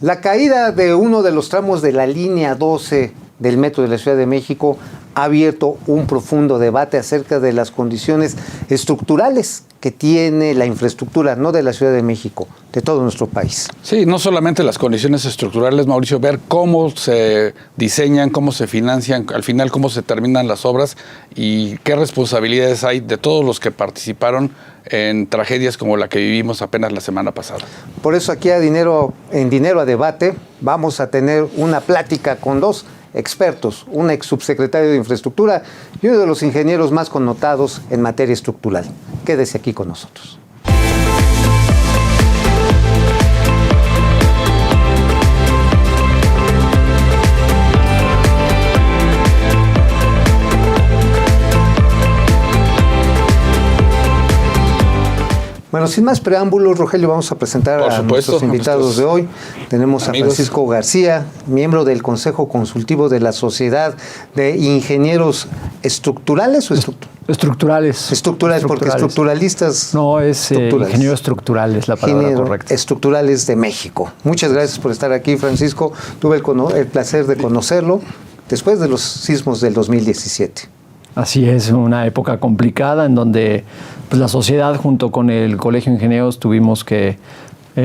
La caída de uno de los tramos de la línea 12 del metro de la Ciudad de México ha abierto un profundo debate acerca de las condiciones estructurales que tiene la infraestructura, no de la Ciudad de México, de todo nuestro país. Sí, no solamente las condiciones estructurales, Mauricio, ver cómo se diseñan, cómo se financian, al final cómo se terminan las obras y qué responsabilidades hay de todos los que participaron en tragedias como la que vivimos apenas la semana pasada. Por eso aquí en Dinero a Debate vamos a tener una plática con dos expertos, un ex subsecretario de Infraestructura y uno de los ingenieros más connotados en materia estructural. Quédese aquí con nosotros. Bueno, sin más preámbulos, Rogelio, vamos a presentar a nuestros invitados de hoy. Tenemos a Francisco García, miembro del Consejo Consultivo de la Sociedad de Ingenieros Estructurales o Estructurales. Estructurales, porque estructuralistas... No, es ingeniero estructural, es la palabra correcta. Estructurales de México. Muchas gracias por estar aquí, Francisco. Tuve el placer de conocerlo después de los sismos del 2017. Así es, una época complicada en donde pues, la sociedad junto con el Colegio de Ingenieros tuvimos que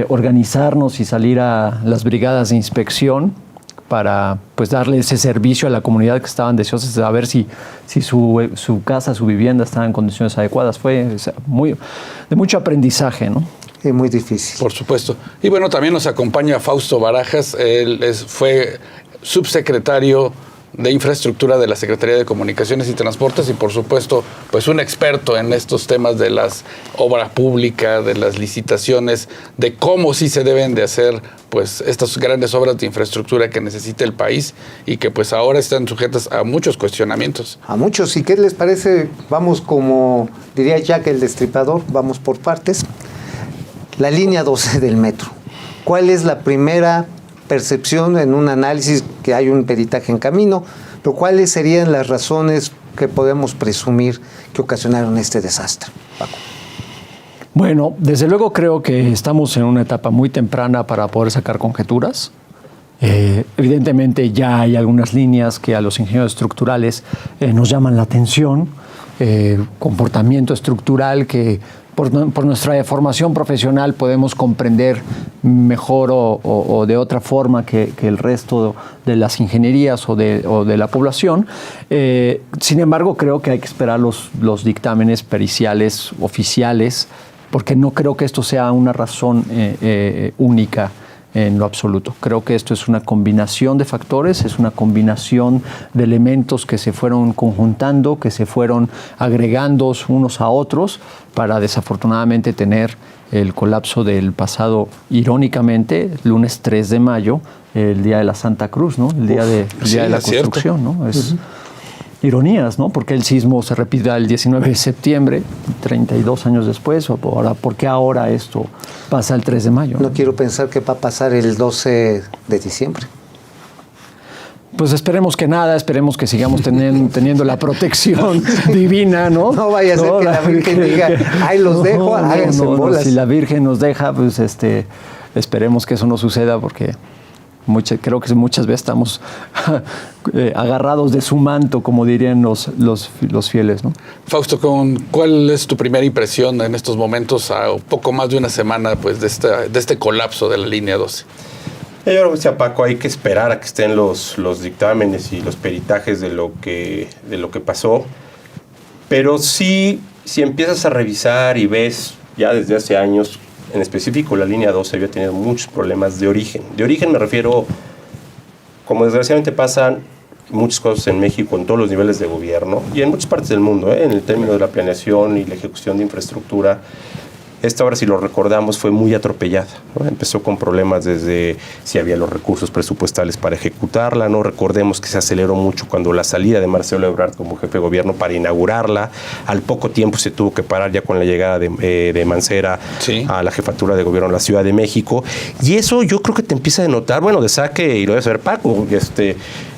organizarnos y salir a las brigadas de inspección para pues, darle ese servicio a la comunidad que estaban deseosas de saber si su casa, su vivienda estaba en condiciones adecuadas. Fue de mucho aprendizaje, ¿no? Sí, muy difícil. Por supuesto. Y bueno, también nos acompaña Fausto Barajas, él fue subsecretario de Infraestructura de la Secretaría de Comunicaciones y Transportes y por supuesto pues un experto en estos temas de las obras públicas, de las licitaciones, de cómo sí se deben de hacer pues estas grandes obras de infraestructura que necesita el país y que pues ahora están sujetas a muchos cuestionamientos. A muchos. ¿Y qué les parece? Vamos como diría Jack el Destripador, vamos por partes. La línea 12 del metro. ¿Cuál es la primera percepción en un análisis que hay un peritaje en camino, pero cuáles serían las razones que podemos presumir que ocasionaron este desastre? Paco. Bueno, desde luego creo que estamos en una etapa muy temprana para poder sacar conjeturas. Evidentemente ya hay algunas líneas que a los ingenieros estructurales nos llaman la atención, comportamiento estructural que por nuestra formación profesional podemos comprender mejor o de otra forma que el resto de las ingenierías o de la población. Sin embargo, creo que hay que esperar los dictámenes periciales oficiales, porque no creo que esto sea una razón única en lo absoluto. Creo que esto es una combinación de factores, es una combinación de elementos que se fueron conjuntando, que se fueron agregando unos a otros para desafortunadamente tener el colapso del pasado, irónicamente, lunes 3 de mayo, el día de la Santa Cruz, ¿no? El día de la construcción, ¿no? Es ironías, ¿no? Porque el sismo se repite el 19 de septiembre, 32 años después, o ahora, ¿por qué ahora esto pasa el 3 de mayo? No quiero pensar qué va a pasar el 12 de diciembre. Pues esperemos que nada, esperemos que sigamos teniendo la protección divina, ¿no? No vaya a ser que la Virgen diga, ahí los dejo, háganse bolas. Si la Virgen nos deja, pues esperemos que eso no suceda, porque creo que muchas veces estamos agarrados de su manto, como dirían los fieles, ¿no? Fausto, ¿cuál es tu primera impresión en estos momentos, a poco más de una semana pues, de este colapso de la línea 12? Yo creo que, Paco, hay que esperar a que estén los dictámenes y los peritajes de lo que pasó. Pero sí, si empiezas a revisar y ves ya desde hace años, en específico la línea 12 había tenido muchos problemas de origen. De origen me refiero, como desgraciadamente pasan muchas cosas en México en todos los niveles de gobierno y en muchas partes del mundo, en el término de la planeación y la ejecución de infraestructura. Esta obra, si lo recordamos, fue muy atropellada, ¿no? Empezó con problemas desde si había los recursos presupuestales para ejecutarla, ¿no? Recordemos que se aceleró mucho cuando la salida de Marcelo Ebrard como jefe de gobierno para inaugurarla. Al poco tiempo se tuvo que parar ya con la llegada de Mancera a la jefatura de gobierno de la Ciudad de México. Y eso yo creo que te empieza a denotar, bueno, de saque, y lo debe saber Paco,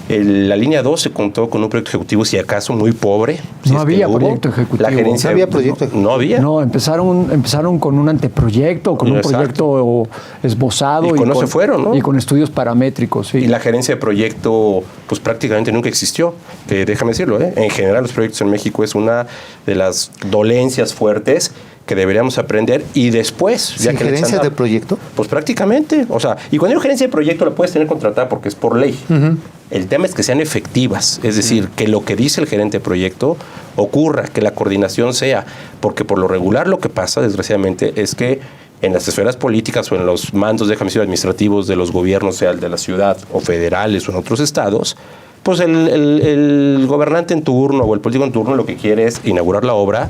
La línea 12 contó con un proyecto ejecutivo, si acaso, muy pobre. No había proyecto ejecutivo. La gerencia, ¿No había proyecto ejecutivo? No había. No, empezaron con un anteproyecto, con un proyecto esbozado. Y con eso se fueron, ¿no? Y con estudios paramétricos, sí. Y la gerencia de proyecto, pues prácticamente nunca existió. Déjame decirlo, en general los proyectos en México es una de las dolencias fuertes que deberíamos aprender, y después... ¿Sin gerencia de proyecto? Pues prácticamente, o sea, y cuando hay gerencia de proyecto la puedes tener contratada porque es por ley. El tema es que sean efectivas, es decir, que lo que dice el gerente de proyecto ocurra, que la coordinación sea, porque por lo regular lo que pasa, desgraciadamente, es que en las esferas políticas o en los mandos, déjame decir, administrativos de los gobiernos, sea el de la ciudad o federales o en otros estados, pues el gobernante en turno o el político en turno lo que quiere es inaugurar la obra.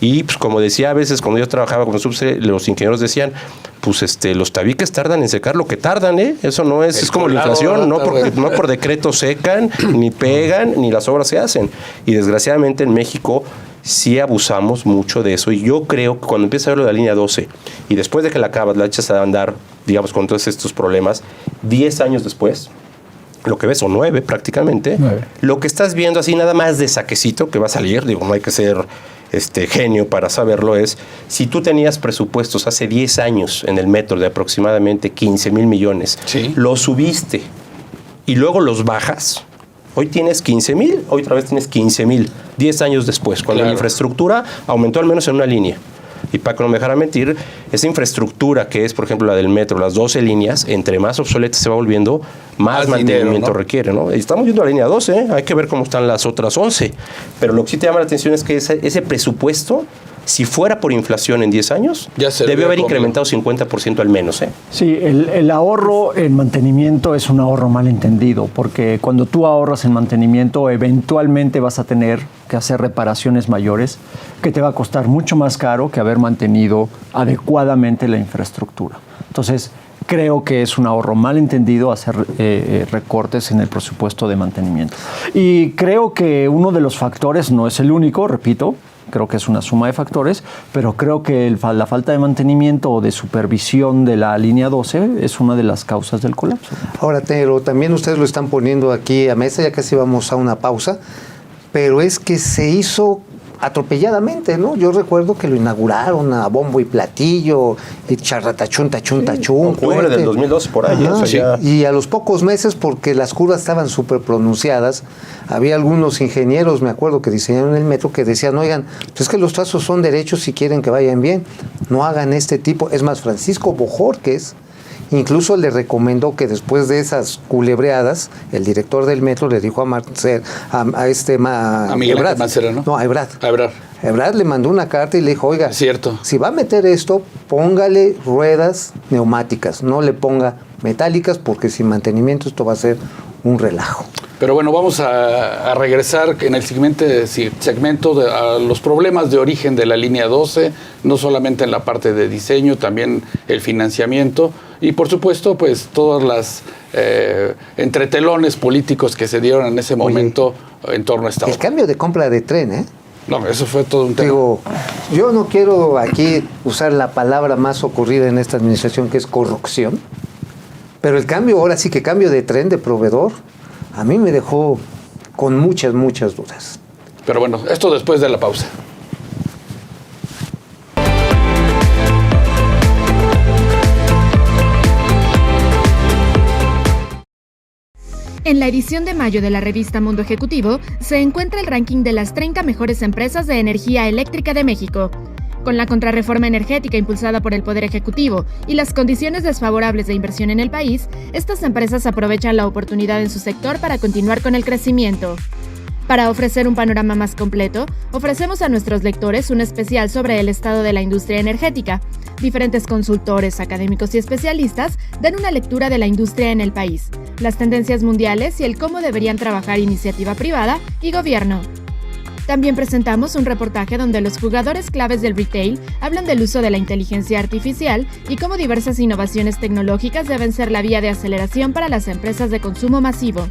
Y pues como decía a veces cuando yo trabajaba como subse, los ingenieros decían, pues los tabiques tardan en secar lo que tardan, ¿eh? Eso no es como la inflación, no por decreto secan, ni pegan, ni las obras se hacen. Y desgraciadamente en México sí abusamos mucho de eso. Y yo creo que cuando empieza a ver lo de la línea 12 y después de que la acabas, la echas a andar, digamos, con todos estos problemas, 10 años después, lo que ves, o 9 prácticamente, 9. Lo que estás viendo así nada más de saquecito que va a salir, digo, no hay que ser genio para saberlo, es si tú tenías presupuestos hace 10 años en el metro de aproximadamente 15,000 millones, sí, los subiste y luego los bajas, hoy tienes 15,000, hoy otra vez tienes 15,000, 10 años después, cuando la infraestructura aumentó al menos en una línea. Y para que no me dejara mentir, esa infraestructura que es, por ejemplo, la del metro, las 12 líneas, entre más obsoleta se va volviendo, más mantenimiento dinero, ¿no? requiere, ¿no? Y estamos viendo la línea 12, ¿eh? Hay que ver cómo están las otras 11. Pero lo que sí te llama la atención es que ese presupuesto, si fuera por inflación en 10 años, debió haber incrementado 50% al menos, ¿eh? Sí, el ahorro en mantenimiento es un ahorro mal entendido, porque cuando tú ahorras en mantenimiento, eventualmente vas a tener que hacer reparaciones mayores, que te va a costar mucho más caro que haber mantenido adecuadamente la infraestructura. Entonces, creo que es un ahorro mal entendido hacer recortes en el presupuesto de mantenimiento. Y creo que uno de los factores, no es el único, repito, creo que es una suma de factores, pero creo que la falta de mantenimiento o de supervisión de la línea 12 es una de las causas del colapso. Ahora, pero también ustedes lo están poniendo aquí a mesa, ya casi vamos a una pausa, pero es que se hizo atropelladamente, ¿no? Yo recuerdo que lo inauguraron a bombo y platillo, y charratachún, tachún, tachún. Octubre del 2012, por ahí. Ajá, o sea, sí. Y a los pocos meses, porque las curvas estaban súper pronunciadas, había algunos ingenieros, me acuerdo, que diseñaron el metro, que decían, oigan, pues es que los trazos son derechos si quieren que vayan bien, no hagan este tipo. Es más, Francisco Bojorquez incluso le recomendó que después de esas culebreadas, el director del metro le dijo a Miguel Ebrard, Mancera, ¿no? No, a Ebrard. A Ebrard. Ebrard le mandó una carta y le dijo, oiga, cierto, si va a meter esto, póngale ruedas neumáticas, no le ponga metálicas, porque sin mantenimiento esto va a ser un relajo. Pero bueno, vamos a regresar en el segmento a los problemas de origen de la línea 12, no solamente en la parte de diseño, también el financiamiento y por supuesto pues todas las entretelones políticos que se dieron en ese momento. Oye, en torno a esta obra. El cambio de compra de tren, ¿eh? No, eso fue todo un tema. Digo, yo no quiero aquí usar la palabra más ocurrida en esta administración, que es corrupción, pero el cambio, ahora sí que cambio de tren, de proveedor, a mí me dejó con muchas dudas. Pero bueno, esto después de la pausa. En la edición de mayo de la revista Mundo Ejecutivo se encuentra el ranking de las 30 mejores empresas de energía eléctrica de México. Con la contrarreforma energética impulsada por el Poder Ejecutivo y las condiciones desfavorables de inversión en el país, estas empresas aprovechan la oportunidad en su sector para continuar con el crecimiento. Para ofrecer un panorama más completo, ofrecemos a nuestros lectores un especial sobre el estado de la industria energética. Diferentes consultores, académicos y especialistas dan una lectura de la industria en el país, las tendencias mundiales y el cómo deberían trabajar iniciativa privada y gobierno. También presentamos un reportaje donde los jugadores claves del retail hablan del uso de la inteligencia artificial y cómo diversas innovaciones tecnológicas deben ser la vía de aceleración para las empresas de consumo masivo.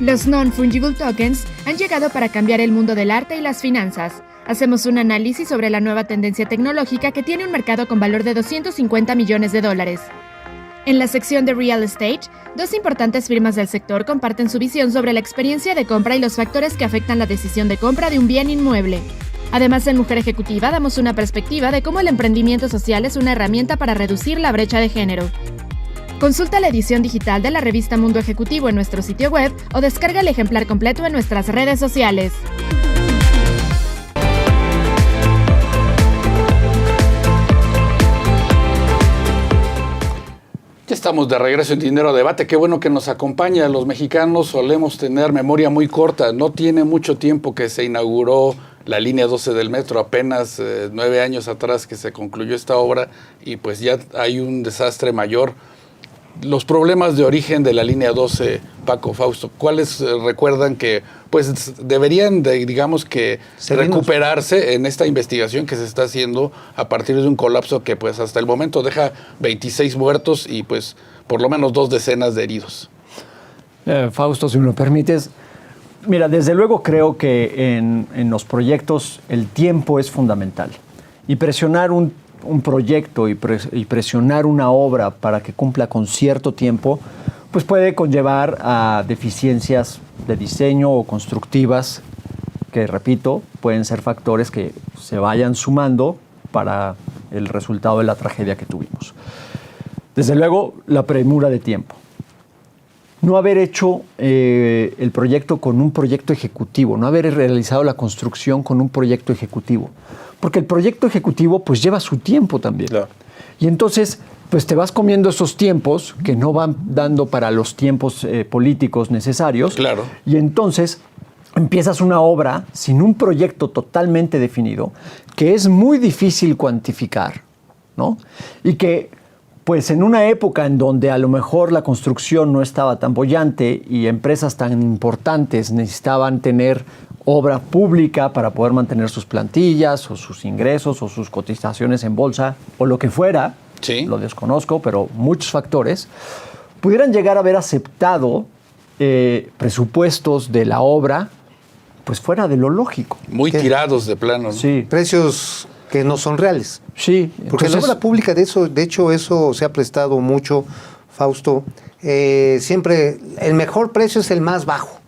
Los non-fungible tokens han llegado para cambiar el mundo del arte y las finanzas. Hacemos un análisis sobre la nueva tendencia tecnológica que tiene un mercado con valor de $250 millones. En la sección de Real Estate, dos importantes firmas del sector comparten su visión sobre la experiencia de compra y los factores que afectan la decisión de compra de un bien inmueble. Además, en Mujer Ejecutiva damos una perspectiva de cómo el emprendimiento social es una herramienta para reducir la brecha de género. Consulta la edición digital de la revista Mundo Ejecutivo en nuestro sitio web o descarga el ejemplar completo en nuestras redes sociales. Ya estamos de regreso en Dinero a Debate. Qué bueno que nos acompaña. Los mexicanos solemos tener memoria muy corta. No tiene mucho tiempo que se inauguró la línea 12 del metro, apenas 9 años atrás que se concluyó esta obra y pues ya hay un desastre mayor. Los problemas de origen de la línea 12, Paco, Fausto, ¿cuáles recuerdan que pues deberían digamos que recuperarse en esta investigación que se está haciendo a partir de un colapso que pues hasta el momento deja 26 muertos y pues por lo menos 2 decenas de heridos? Fausto, si me lo permites, mira, desde luego creo que en los proyectos el tiempo es fundamental y presionar un proyecto y presionar una obra para que cumpla con cierto tiempo, pues puede conllevar a deficiencias de diseño o constructivas que, repito, pueden ser factores que se vayan sumando para el resultado de la tragedia que tuvimos. Desde luego, la premura de tiempo. No haber hecho el proyecto con un proyecto ejecutivo, no haber realizado la construcción con un proyecto ejecutivo. Porque el proyecto ejecutivo pues lleva su tiempo también. Claro. Y entonces pues te vas comiendo esos tiempos que no van dando para los tiempos políticos necesarios. Claro. Y entonces empiezas una obra sin un proyecto totalmente definido que es muy difícil cuantificar, ¿no? Y que pues en una época en donde a lo mejor la construcción no estaba tan boyante y empresas tan importantes necesitaban tener obra pública para poder mantener sus plantillas o sus ingresos o sus cotizaciones en bolsa o lo que fuera, sí, lo desconozco, pero muchos factores, pudieran llegar a haber aceptado presupuestos de la obra pues fuera de lo lógico. Muy tirados de plano, ¿no? Sí. Precios que no son reales. Sí. Porque la obra pública, de hecho, eso se ha prestado mucho, Fausto. Siempre el mejor precio es el más bajo.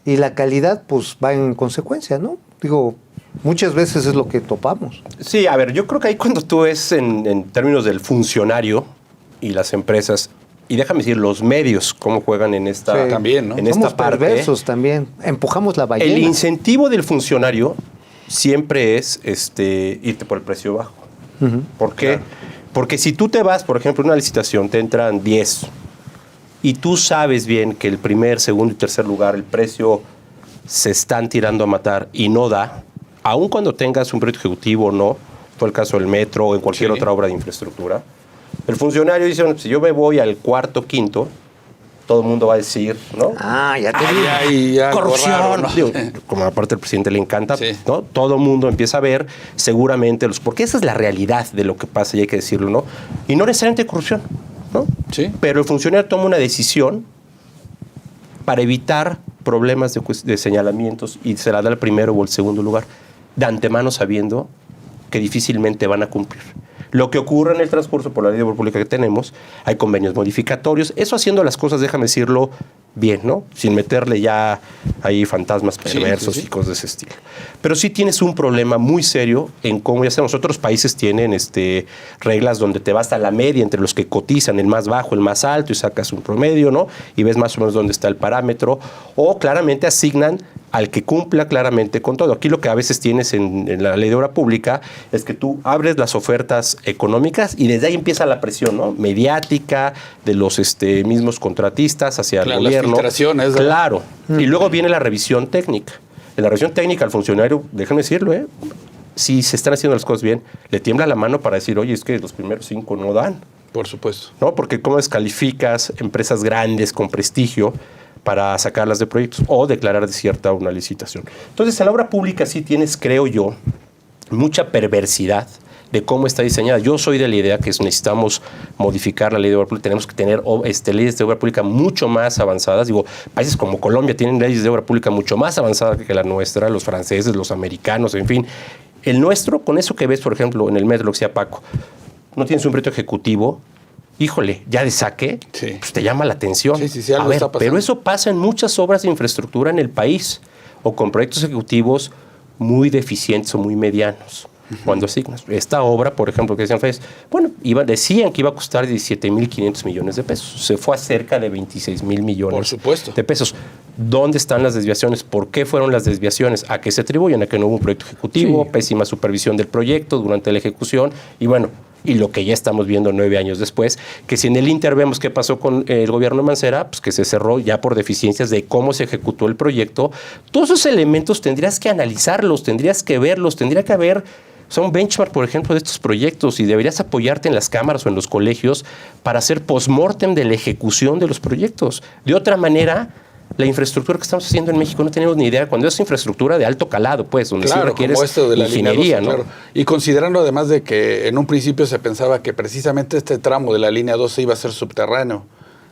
Y la calidad, pues, va en consecuencia, ¿no? Digo, muchas veces es lo que topamos. Sí, a ver, yo creo que ahí cuando tú ves en términos del funcionario y las empresas, y déjame decir, los medios, cómo juegan en esta, sí, también, ¿no? En Somos esta parte. perversos también, empujamos la ballena. El incentivo del funcionario siempre es irte por el precio bajo. Uh-huh. ¿Por qué? Claro. Porque si tú te vas, por ejemplo, en una licitación, te entran 10 y tú sabes bien que el primer, segundo y tercer lugar, el precio se están tirando a matar y no da, aun cuando tengas un proyecto ejecutivo o no, fue el caso del metro o en cualquier otra obra de infraestructura, el funcionario dice, bueno, si yo me voy al cuarto, quinto, todo el mundo va a decir, ¿no? Ya te vi. Corrupción. Raro, ¿no? Digo, como aparte al presidente le encanta, sí, ¿no? Todo el mundo empieza a ver seguramente porque esa es la realidad de lo que pasa y hay que decirlo, ¿no? Y no necesariamente corrupción, ¿no? Sí. Pero el funcionario toma una decisión para evitar problemas de señalamientos y se la da el primero o el segundo lugar, de antemano sabiendo que difícilmente van a cumplir. Lo que ocurre en el transcurso por la ley de obra pública que tenemos, hay convenios modificatorios, eso haciendo las cosas, déjame decirlo, bien, ¿no? Sin meterle ya ahí fantasmas perversos y cosas de ese estilo. Pero sí tienes un problema muy serio en cómo, ya sabemos, otros países tienen reglas donde te vas a la media entre los que cotizan, el más bajo, el más alto, y sacas un promedio, ¿no? Y ves más o menos dónde está el parámetro, o claramente asignan al que cumpla claramente con todo. Aquí lo que a veces tienes en la ley de obra pública es que tú abres las ofertas económicas y desde ahí empieza la presión, ¿no? Mediática de los mismos contratistas hacia el gobierno. Las filtraciones. Claro. Y luego viene la revisión técnica. En la revisión técnica al funcionario, déjenme decirlo, si se están haciendo las cosas bien, le tiembla la mano para decir, oye, es que los primeros 5 no dan. Por supuesto. ¿No? Porque cómo descalificas empresas grandes con prestigio para sacarlas de proyectos o declarar desierta una licitación. Entonces, en la obra pública sí tienes, creo yo, mucha perversidad de cómo está diseñada. Yo soy de la idea que necesitamos modificar la ley de obra pública, tenemos que tener leyes de obra pública mucho más avanzadas. Digo, países como Colombia tienen leyes de obra pública mucho más avanzadas que la nuestra, los franceses, los americanos, en fin. El nuestro, con eso que ves, por ejemplo, en el metro, lo que decía Paco, no tienes un proyecto ejecutivo híjole, ya de saque, Sí. pues te llama la atención. Sí, algo está pasando. pero eso pasa en muchas obras de infraestructura en el país o con proyectos ejecutivos muy deficientes o muy medianos. Cuando asignas esta obra, por ejemplo, que decían ustedes, bueno, decían que iba a costar 17,500 millones de pesos. Se fue a cerca de 26,000 millones Por supuesto. de pesos. ¿Dónde están las desviaciones? ¿Por qué fueron las desviaciones? ¿A qué se atribuyen? A que no hubo un proyecto ejecutivo, Sí. pésima supervisión del proyecto durante la ejecución y bueno, y lo que ya estamos viendo 9 años después, que si en el Inter vemos qué pasó con el gobierno de Mancera, pues que se cerró ya por deficiencias de cómo se ejecutó el proyecto. Todos esos elementos tendrías que analizarlos, tendrías que verlos, tendría que haber un benchmark, por ejemplo, de estos proyectos y deberías apoyarte en las cámaras o en los colegios para hacer post-mortem de la ejecución de los proyectos. De otra manera, la infraestructura que estamos haciendo en México no tenemos ni idea. Cuando es infraestructura de alto calado, pues, donde sí requieres como esto de la ingeniería, línea 12, ¿no? claro. Y considerando además de que en un principio se pensaba que precisamente este tramo de la línea 12 iba a ser subterráneo.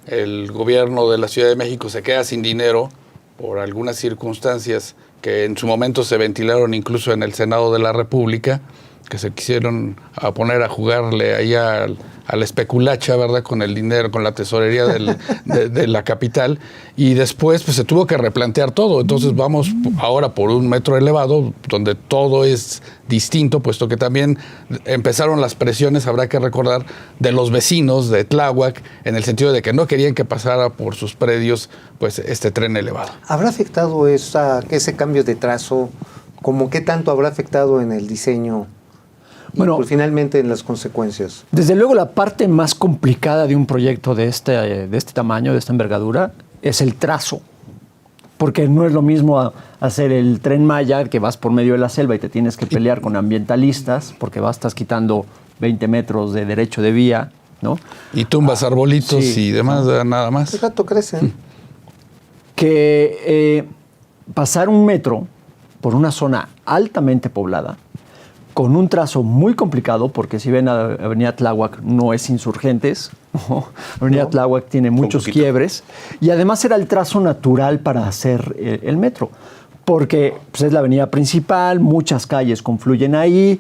El gobierno de la Ciudad de México se queda sin dinero por algunas circunstancias que en su momento se ventilaron incluso en el Senado de la República, que se quisieron a poner a jugarle ahí a la especulacha, ¿verdad? Con el dinero, con la tesorería de la capital. Y después pues se tuvo que replantear todo. Entonces vamos ahora por un metro elevado, donde todo es distinto, puesto que también empezaron las presiones, habrá que recordar, de los vecinos de Tláhuac, en el sentido de que no querían que pasara por sus predios pues este tren elevado. ¿Habrá afectado ese cambio de trazo? ¿Cómo qué tanto habrá afectado en el diseño? Y Bueno, pues, finalmente en las consecuencias. Desde luego la parte más complicada de un proyecto de este tamaño, de esta envergadura, es el trazo. Porque no es lo mismo hacer el Tren Maya, que vas por medio de la selva y te tienes que pelear con ambientalistas, porque estás quitando 20 metros de derecho de vía, ¿no? Y tumbas arbolitos sí. y demás, nada más. El gato crece. Que pasar un metro por una zona altamente poblada, con un trazo muy complicado, porque si ven Avenida Tláhuac no es Insurgentes, ¿no? Avenida Tláhuac tiene muchos quiebres, y además era el trazo natural para hacer el metro, porque pues, es la avenida principal, muchas calles confluyen ahí,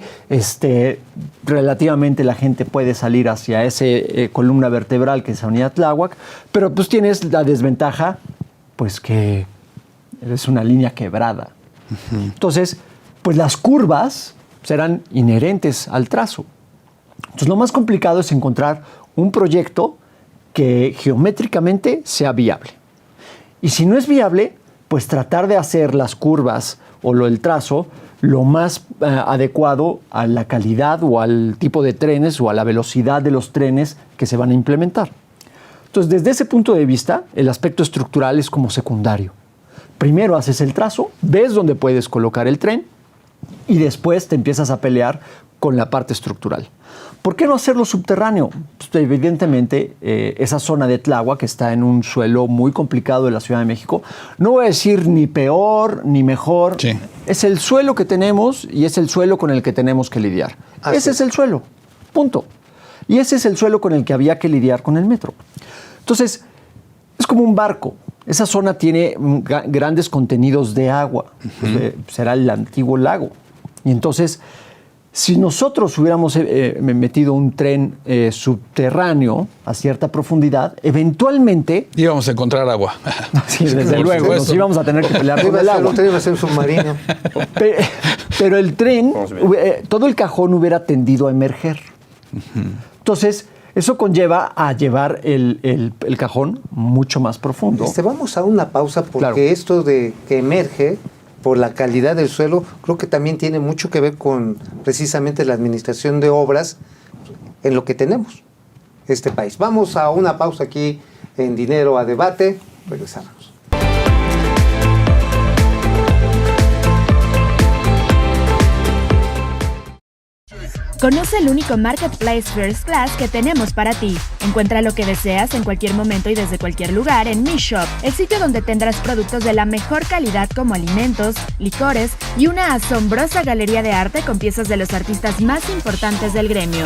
relativamente la gente puede salir hacia esa columna vertebral que es Avenida Tláhuac, pero pues tienes la desventaja, pues que es una línea quebrada. Entonces, pues las curvas serán inherentes al trazo. Entonces, lo más complicado es encontrar un proyecto que geométricamente sea viable. Y si no es viable, pues tratar de hacer las curvas o el trazo lo más adecuado a la calidad o al tipo de trenes o a la velocidad de los trenes que se van a implementar. Entonces, desde ese punto de vista, el aspecto estructural es como secundario. Primero haces el trazo, ves dónde puedes colocar el tren, y después te empiezas a pelear con la parte estructural. ¿Por qué no hacerlo subterráneo? Pues, evidentemente, esa zona de Tláhuac que está en un suelo muy complicado de la Ciudad de México, no voy a decir ni peor ni mejor, Sí. Es el suelo que tenemos y es el suelo con el que tenemos que lidiar. Ese es el suelo, punto. Y ese es el suelo con el que había que lidiar con el metro. Entonces, es como un barco. Esa zona tiene grandes contenidos de agua. Será el antiguo lago. Y entonces, si nosotros hubiéramos metido un tren subterráneo a cierta profundidad, eventualmente... Íbamos a encontrar agua. Sí, desde Por luego, supuesto. nos íbamos a tener que pelear con el agua. Iba a ser un submarino. Pero el tren, todo el cajón hubiera tendido a emerger. Entonces, eso conlleva a llevar el cajón mucho más profundo. Vamos a una pausa porque Claro. esto de que emerge por la calidad del suelo, creo que también tiene mucho que ver con precisamente la administración de obras en lo que tenemos este país. Vamos a una pausa aquí en Dinero a Debate. Regresamos. Conoce el único Marketplace First Class que tenemos para ti. Encuentra lo que deseas en cualquier momento y desde cualquier lugar en Mi Shop, el sitio donde tendrás productos de la mejor calidad como alimentos, licores y una asombrosa galería de arte con piezas de los artistas más importantes del gremio.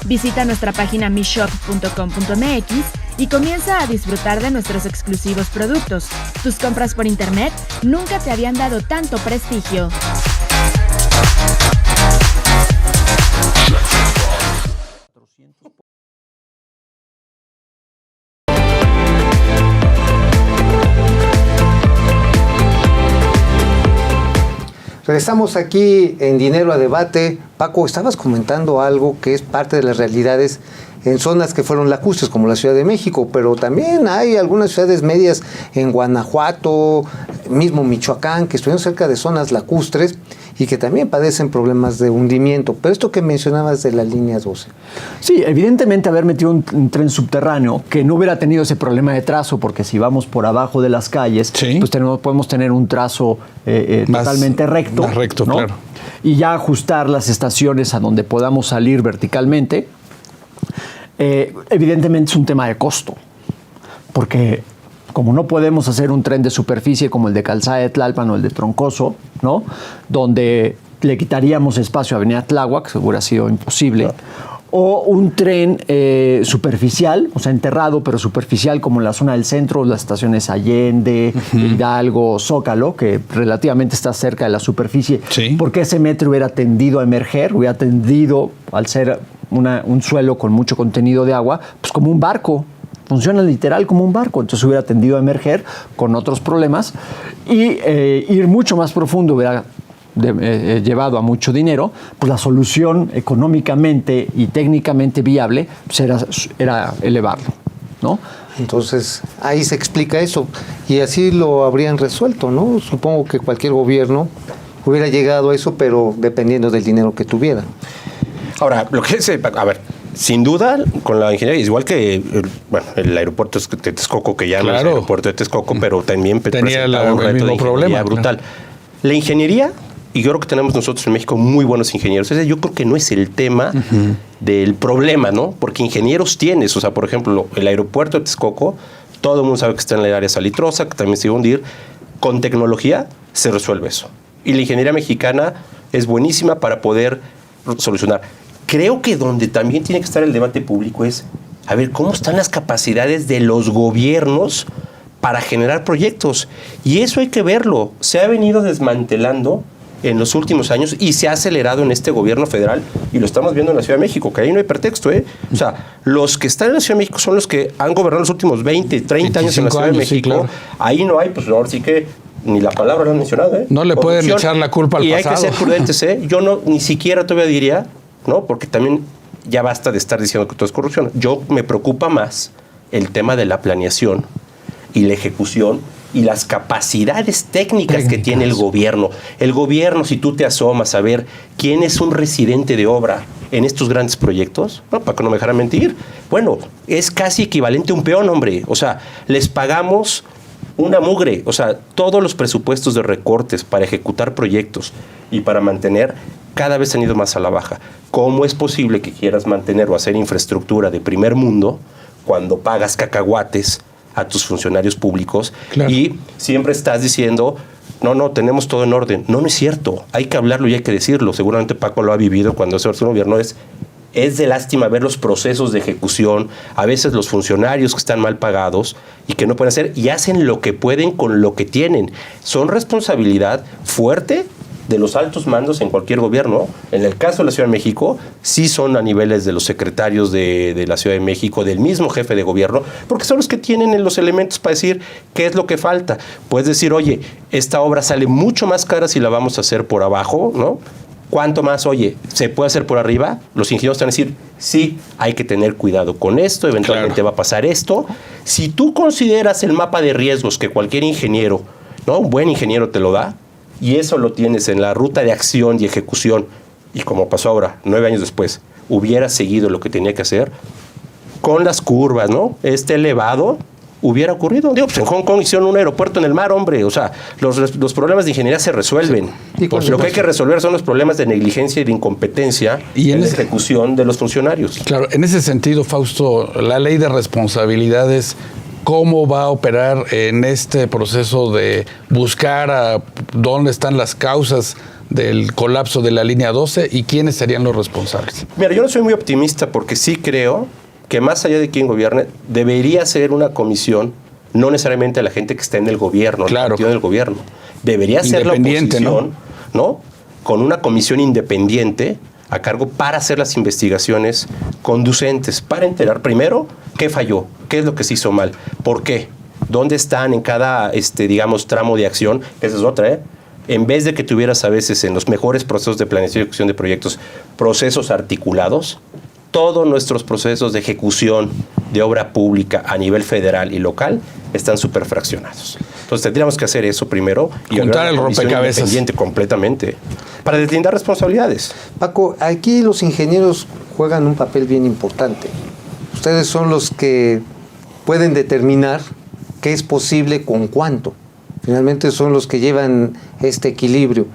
Visita nuestra página mishop.com.mx y comienza a disfrutar de nuestros exclusivos productos. Tus compras por internet nunca te habían dado tanto prestigio. Regresamos aquí en Dinero a Debate. Paco, estabas comentando algo que es parte de las realidades en zonas que fueron lacustres, como la Ciudad de México, pero también hay algunas ciudades medias en Guanajuato, mismo Michoacán, que estuvieron cerca de zonas lacustres y que también padecen problemas de hundimiento. Pero esto que mencionabas de la línea 12. Sí, evidentemente haber metido un tren subterráneo que no hubiera tenido ese problema de trazo, porque si vamos por abajo de las calles, sí, pues podemos tener un trazo totalmente recto. Más recto, ¿no? claro. Y ya ajustar las estaciones a donde podamos salir verticalmente. Evidentemente es un tema de costo, porque como no podemos hacer un tren de superficie como el de Calzada de Tlalpan o el de Troncoso, ¿no? Donde le quitaríamos espacio a Avenida Tláhuac, que hubiera sido imposible, o un tren superficial, o sea, enterrado, pero superficial, como en la zona del centro, las estaciones Allende, Hidalgo, Zócalo, que relativamente está cerca de la superficie, sí, porque ese metro hubiera tendido a emerger, hubiera tendido, al ser un suelo con mucho contenido de agua, pues como un barco. Funciona literal como un barco, entonces hubiera tendido a emerger con otros problemas y ir mucho más profundo hubiera llevado a mucho dinero. Pues la solución económicamente y técnicamente viable pues era elevarlo, ¿no? Entonces, ahí se explica eso. Y así lo habrían resuelto, ¿no? Supongo que cualquier gobierno hubiera llegado a eso, pero dependiendo del dinero que tuviera. Ahora, lo que es, a ver, sin duda, con la ingeniería, igual que el aeropuerto de Texcoco, que ya no es el aeropuerto de Texcoco, pero también tenía un reto de ingeniería brutal. Claro. La ingeniería, y yo creo que tenemos nosotros en México muy buenos ingenieros. O sea, yo creo que no es el tema del problema, ¿no? Porque ingenieros tienes, o sea, por ejemplo, el aeropuerto de Texcoco, todo el mundo sabe que está en el área salitrosa, que también se iba a hundir. Con tecnología se resuelve eso. Y la ingeniería mexicana es buenísima para poder solucionar. Creo que donde también tiene que estar el debate público es, a ver, ¿cómo están las capacidades de los gobiernos para generar proyectos? Y eso hay que verlo. Se ha venido desmantelando en los últimos años y se ha acelerado en este gobierno federal y lo estamos viendo en la Ciudad de México, que ahí no hay pretexto, ¿eh? O sea, los que están en la Ciudad de México son los que han gobernado los últimos 20, 30 años en la Ciudad de México. Sí, claro. Ahí no hay, pues ahora sí que ni la palabra lo han mencionado, ¿eh? No le pueden echar la culpa al pasado. Y hay que ser prudentes, ¿eh? Yo no, ni siquiera todavía diría, ¿no? Porque también ya basta de estar diciendo que todo es corrupción. Yo me preocupa más el tema de la planeación y la ejecución y las capacidades técnicas que tiene el gobierno. El gobierno, si tú te asomas a ver quién es un residente de obra en estos grandes proyectos, no, para que no me dejaran mentir, bueno, es casi equivalente a un peón, hombre. O sea, les pagamos una mugre. O sea, todos los presupuestos de recortes para ejecutar proyectos y para mantener cada vez han ido más a la baja. ¿Cómo es posible que quieras mantener o hacer infraestructura de primer mundo cuando pagas cacahuates a tus funcionarios públicos? Claro. Y siempre estás diciendo, no, tenemos todo en orden? No es cierto. Hay que hablarlo y hay que decirlo. Seguramente Paco lo ha vivido cuando hace un gobierno. Es de lástima ver los procesos de ejecución, a veces los funcionarios que están mal pagados y que no pueden hacer y hacen lo que pueden con lo que tienen. Son responsabilidad fuerte de los altos mandos en cualquier gobierno. En el caso de la Ciudad de México, sí son a niveles de los secretarios de la Ciudad de México, del mismo jefe de gobierno, porque son los que tienen los elementos para decir qué es lo que falta. Puedes decir, oye, esta obra sale mucho más cara si la vamos a hacer por abajo, ¿no? ¿Cuánto más? Oye, ¿se puede hacer por arriba? Los ingenieros te van a decir, sí, hay que tener cuidado con esto, eventualmente va a pasar esto. Si tú consideras el mapa de riesgos que cualquier ingeniero, ¿no? Un buen ingeniero te lo da, y eso lo tienes en la ruta de acción y ejecución, y como pasó ahora, 9 años después, hubiera seguido lo que tenía que hacer, con las curvas, ¿no? Elevado, hubiera ocurrido. Digo, pues en Hong Kong hicieron un aeropuerto en el mar, hombre. O sea, los problemas de ingeniería se resuelven. Sí. Lo que hay que resolver son los problemas de negligencia y de incompetencia en la ejecución de los funcionarios. Claro, en ese sentido, Fausto, la ley de responsabilidades, ¿cómo va a operar en este proceso de buscar a dónde están las causas del colapso de la línea 12 y quiénes serían los responsables? Mira, yo no soy muy optimista porque sí creo que más allá de quién gobierne, debería ser una comisión, no necesariamente la gente que está en el gobierno, claro, el partido del gobierno. Debería ser la oposición, ¿no? Con una comisión independiente a cargo para hacer las investigaciones conducentes, para enterar primero qué falló, qué es lo que se hizo mal, por qué, dónde están en cada, digamos, tramo de acción, que esa es otra, en vez de que tuvieras a veces en los mejores procesos de planeación y ejecución de proyectos, procesos articulados, todos nuestros procesos de ejecución de obra pública a nivel federal y local están súper fraccionados. Entonces tendríamos que hacer eso primero y juntar el rompecabezas independiente completamente para deslindar responsabilidades. Paco, aquí los ingenieros juegan un papel bien importante. Ustedes son los que pueden determinar qué es posible con cuánto. Finalmente son los que llevan este equilibrio.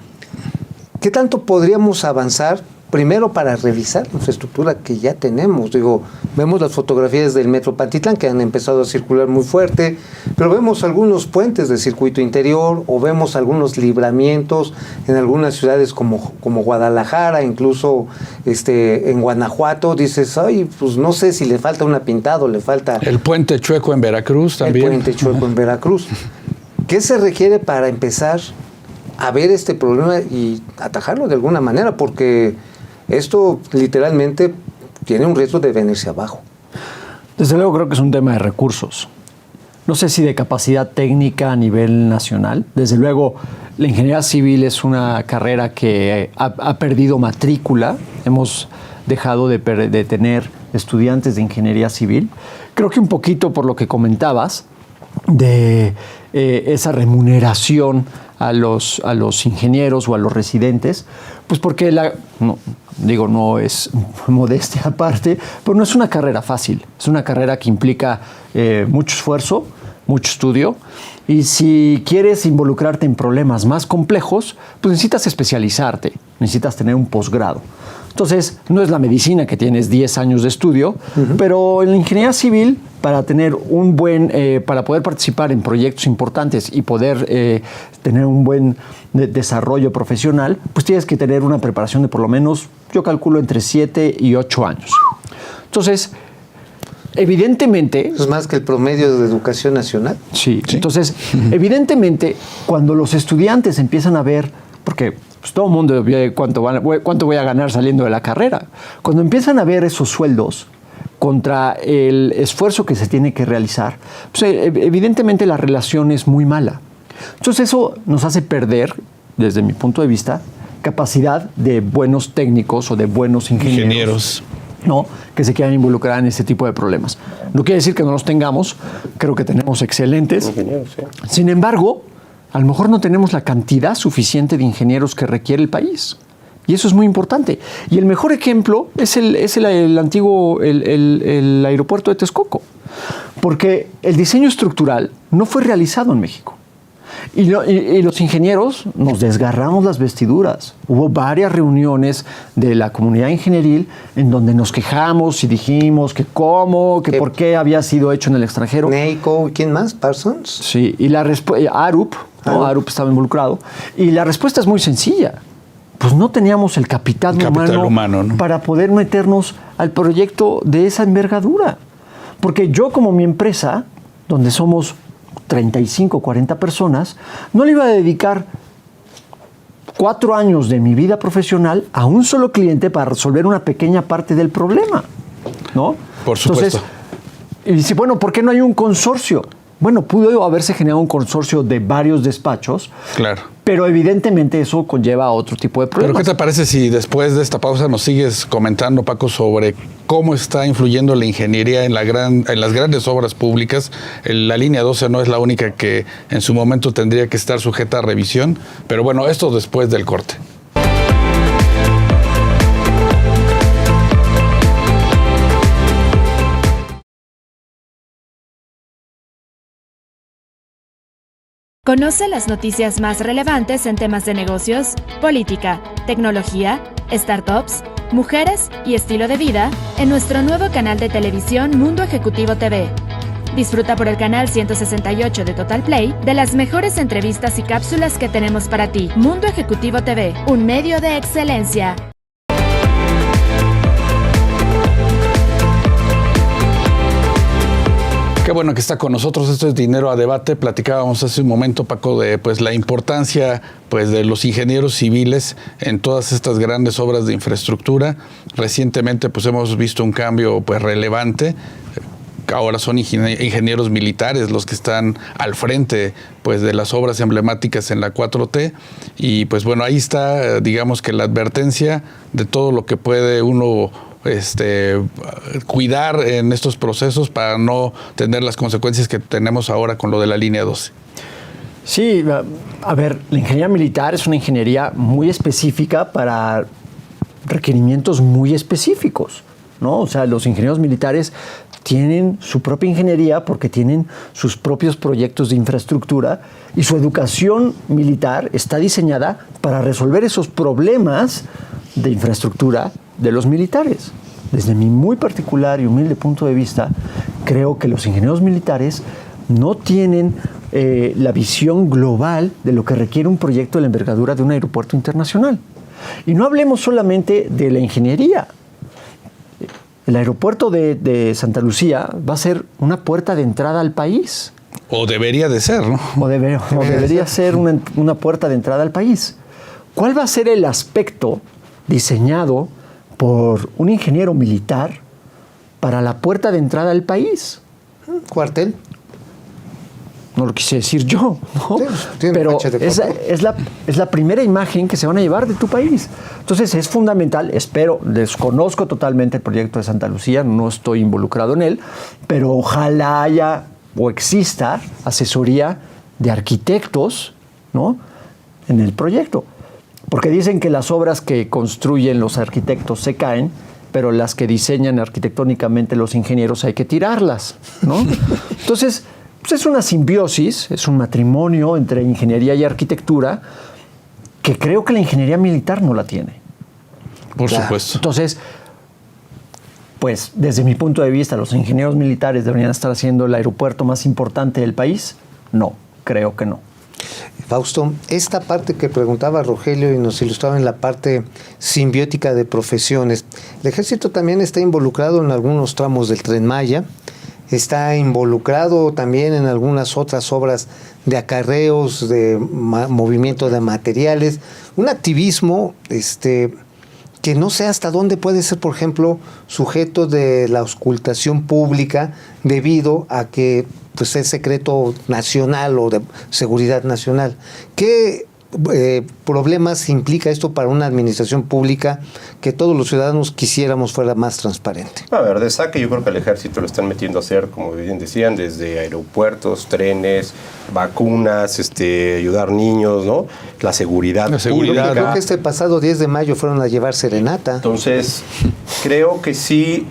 ¿Qué tanto podríamos avanzar? Primero, para revisar la infraestructura que ya tenemos. Digo, vemos las fotografías del Metro Pantitlán que han empezado a circular muy fuerte, pero vemos algunos puentes de circuito interior o vemos algunos libramientos en algunas ciudades como Guadalajara, incluso en Guanajuato. Dices, ay, pues no sé si le falta una pintada o le falta... El puente chueco en Veracruz también. El puente chueco en Veracruz. ¿Qué se requiere para empezar a ver este problema y atajarlo de alguna manera? Porque esto literalmente tiene un riesgo de venirse abajo. Desde luego creo que es un tema de recursos. No sé si de capacidad técnica a nivel nacional. Desde luego la ingeniería civil es una carrera que ha perdido matrícula. Hemos dejado de tener estudiantes de ingeniería civil. Creo que un poquito por lo que comentabas de esa remuneración a los ingenieros o a los residentes, pues porque no es modestia aparte, pero no es una carrera fácil. Es una carrera que implica mucho esfuerzo, mucho estudio, y si quieres involucrarte en problemas más complejos, pues necesitas especializarte, necesitas tener un posgrado. Entonces, no es la medicina que tienes 10 años de estudio, pero en la ingeniería civil, para tener para poder participar en proyectos importantes y poder tener un buen desarrollo profesional, pues tienes que tener una preparación de por lo menos, yo calculo, entre 7 y 8 años. Entonces, evidentemente... ¿Es más que el promedio de educación nacional? Sí. Entonces, evidentemente, cuando los estudiantes empiezan a ver, porque pues todo el mundo ve cuánto voy a ganar saliendo de la carrera, cuando empiezan a ver esos sueldos contra el esfuerzo que se tiene que realizar, pues evidentemente la relación es muy mala. Entonces eso nos hace perder, desde mi punto de vista, capacidad de buenos técnicos o de buenos ingenieros. ¿No? Que se quieran involucrar en este tipo de problemas. No quiere decir que no los tengamos, creo que tenemos excelentes. Ingenieros, sí. Sin embargo, a lo mejor no tenemos la cantidad suficiente de ingenieros que requiere el país. Y eso es muy importante. Y el mejor ejemplo es el antiguo aeropuerto de Texcoco. Porque el diseño estructural no fue realizado en México. Y los ingenieros nos desgarramos las vestiduras. Hubo varias reuniones de la comunidad ingenieril en donde nos quejamos y dijimos que por qué había sido hecho en el extranjero. Neico, ¿quién más? ¿Parsons? Sí, y Arup, ¿no? Arup estaba involucrado. Y la respuesta es muy sencilla. Pues no teníamos el capital humano, ¿no? Para poder meternos al proyecto de esa envergadura. Porque yo, como mi empresa, donde somos 35, 40 personas, no le iba a dedicar 4 años de mi vida profesional a un solo cliente para resolver una pequeña parte del problema, ¿no? Por supuesto. Entonces, y dice, bueno, ¿por qué no hay un consorcio? Bueno, pudo haberse generado un consorcio de varios despachos. Claro. Pero evidentemente eso conlleva otro tipo de problemas. ¿Pero qué te parece si después de esta pausa nos sigues comentando, Paco, sobre cómo está influyendo la ingeniería en las grandes obras públicas? La línea 12 no es la única que en su momento tendría que estar sujeta a revisión, pero bueno, esto después del corte. Conoce las noticias más relevantes en temas de negocios, política, tecnología, startups, mujeres y estilo de vida en nuestro nuevo canal de televisión Mundo Ejecutivo TV. Disfruta por el canal 168 de Total Play de las mejores entrevistas y cápsulas que tenemos para ti. Mundo Ejecutivo TV, un medio de excelencia. Qué bueno que está con nosotros. Esto es Dinero a Debate. Platicábamos hace un momento, Paco, de la importancia de los ingenieros civiles en todas estas grandes obras de infraestructura. Recientemente hemos visto un cambio relevante. ahora son ingenieros militares los que están al frente pues de las obras emblemáticas en la 4T, y pues bueno, ahí está, digamos que la advertencia de todo lo que puede uno cuidar en estos procesos para no tener las consecuencias que tenemos ahora con lo de la línea 12. Sí, a ver, la ingeniería militar es una ingeniería muy específica para requerimientos muy específicos, ¿no? O sea, los ingenieros militares tienen su propia ingeniería porque tienen sus propios proyectos de infraestructura, y su educación militar está diseñada para resolver esos problemas de infraestructura de los militares. Desde mi muy particular y humilde punto de vista, creo que los ingenieros militares no tienen la visión global de lo que requiere un proyecto de la envergadura de un aeropuerto internacional. Y no hablemos solamente de la ingeniería. El aeropuerto de Santa Lucía va a ser una puerta de entrada al país. O debería de ser, ¿no? O debería ser una puerta de entrada al país. ¿Cuál va a ser el aspecto diseñado por un ingeniero militar para la puerta de entrada al país? ¿Cuartel? No lo quise decir yo, ¿no? Sí, pero es la primera imagen que se van a llevar de tu país. Entonces es fundamental, desconozco totalmente el proyecto de Santa Lucía, no estoy involucrado en él, pero ojalá haya o exista asesoría de arquitectos, ¿no?, en el proyecto. Porque dicen que las obras que construyen los arquitectos se caen, pero las que diseñan arquitectónicamente los ingenieros hay que tirarlas, ¿no? Entonces, pues es una simbiosis, es un matrimonio entre ingeniería y arquitectura que creo que la ingeniería militar no la tiene. Por supuesto. Entonces, pues desde mi punto de vista, ¿los ingenieros militares deberían estar haciendo el aeropuerto más importante del país? No, creo que no. Fausto, esta parte que preguntaba Rogelio y nos ilustraba en la parte simbiótica de profesiones, el ejército también está involucrado en algunos tramos del Tren Maya, está involucrado también en algunas otras obras de acarreos, de movimiento de materiales, un activismo que no sé hasta dónde puede ser, por ejemplo, sujeto de la auscultación pública debido a que pues, es secreto nacional o de seguridad nacional. ¿Qué problemas implica esto para una administración pública que todos los ciudadanos quisiéramos fuera más transparente? A ver, de saque yo creo que el ejército lo están metiendo a hacer, como bien decían, desde aeropuertos, trenes, vacunas, ayudar niños, ¿no? La seguridad. Pública. Creo que este pasado 10 de mayo fueron a llevar serenata. Entonces, creo que sí,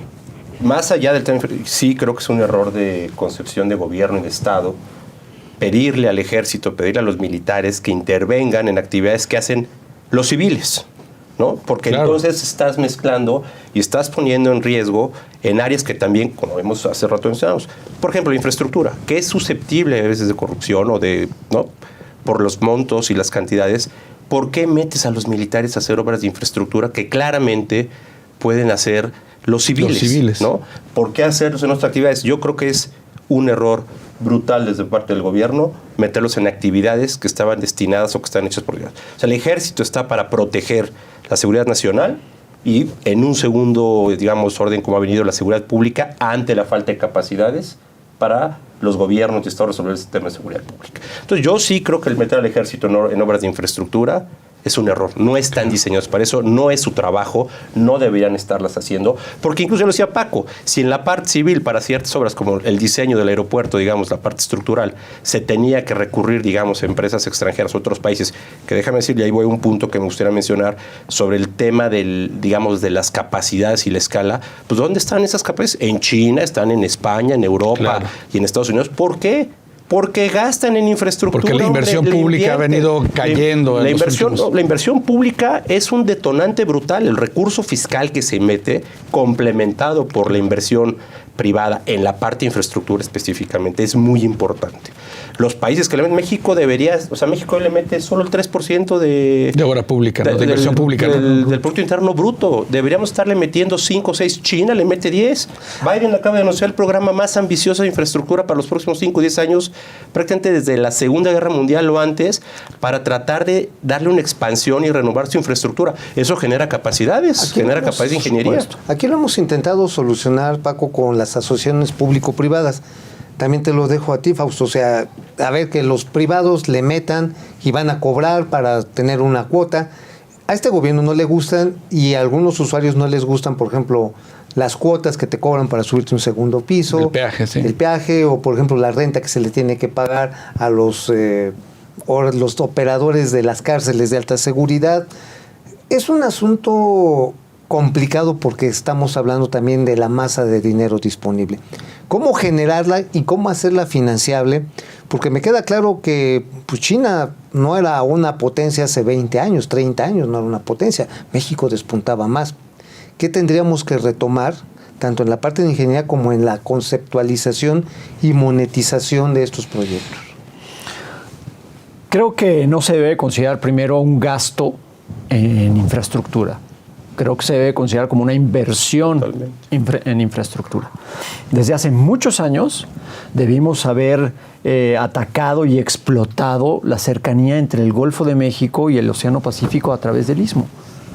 más allá del tema, sí creo que es un error de concepción de gobierno y de Estado pedirle al ejército, pedirle a los militares que intervengan en actividades que hacen los civiles, ¿no? Porque claro, entonces estás mezclando y estás poniendo en riesgo en áreas que también, como vemos hace rato mencionamos, por ejemplo, la infraestructura, que es susceptible a veces de corrupción o de, ¿no?, por los montos y las cantidades. ¿Por qué metes a los militares a hacer obras de infraestructura que claramente pueden hacer los civiles, ¿no? ¿Por qué hacerlos en otras actividades? Yo creo que es un error brutal desde parte del gobierno meterlos en actividades que estaban destinadas o que están hechas por Dios. O sea, el ejército está para proteger la seguridad nacional y en un segundo, digamos, orden como ha venido la seguridad pública ante la falta de capacidades para los gobiernos y estados resolver el sistema de seguridad pública. Entonces yo sí creo que el meter al ejército en obras de infraestructura es un error. No están diseñados para eso, no es su trabajo, no deberían estarlas haciendo, porque incluso lo decía Paco, si en la parte civil para ciertas obras como el diseño del aeropuerto, digamos, la parte estructural, se tenía que recurrir, digamos, a empresas extranjeras, otros países, que déjame decirle, ahí voy a un punto que me gustaría mencionar sobre el tema del, digamos, de las capacidades y la escala, pues ¿dónde están esas capacidades? En China, están en España, en Europa, claro, y en Estados Unidos. ¿Por qué? Porque gastan en infraestructura. Porque la inversión pública ha venido cayendo. La inversión pública es un detonante brutal. El recurso fiscal que se mete, complementado por la inversión privada en la parte de infraestructura específicamente, es muy importante. los países que le meten, México le mete solo el 3% de obra pública, ¿no? De inversión pública. Del Producto Interno Bruto. Deberíamos estarle metiendo 5 o 6. China le mete 10. Biden acaba de anunciar el programa más ambicioso de infraestructura para los próximos 5 o 10 años, prácticamente desde la Segunda Guerra Mundial o antes, para tratar de darle una expansión y renovar su infraestructura. Eso genera capacidades, genera capacidades de ingeniería. Aquí lo hemos intentado solucionar, Paco, con las asociaciones público-privadas. También te lo dejo a ti, Fausto. O sea, a ver, que los privados le metan y van a cobrar para tener una cuota. A este gobierno no le gustan y a algunos usuarios no les gustan, por ejemplo, las cuotas que te cobran para subirte un segundo piso. El peaje, sí. El peaje, o por ejemplo la renta que se le tiene que pagar a los operadores de las cárceles de alta seguridad. Es un asunto complicado porque estamos hablando también de la masa de dinero disponible. ¿Cómo generarla y cómo hacerla financiable? Porque me queda claro que pues, China no era una potencia hace 20 años, 30 años, no era una potencia. México despuntaba más. ¿Qué tendríamos que retomar, tanto en la parte de ingeniería como en la conceptualización y monetización de estos proyectos? Creo que no se debe considerar primero un gasto en infraestructura. Creo que se debe considerar como una inversión en infraestructura. Desde hace muchos años debimos haber atacado y explotado la cercanía entre el Golfo de México y el Océano Pacífico a través del Istmo.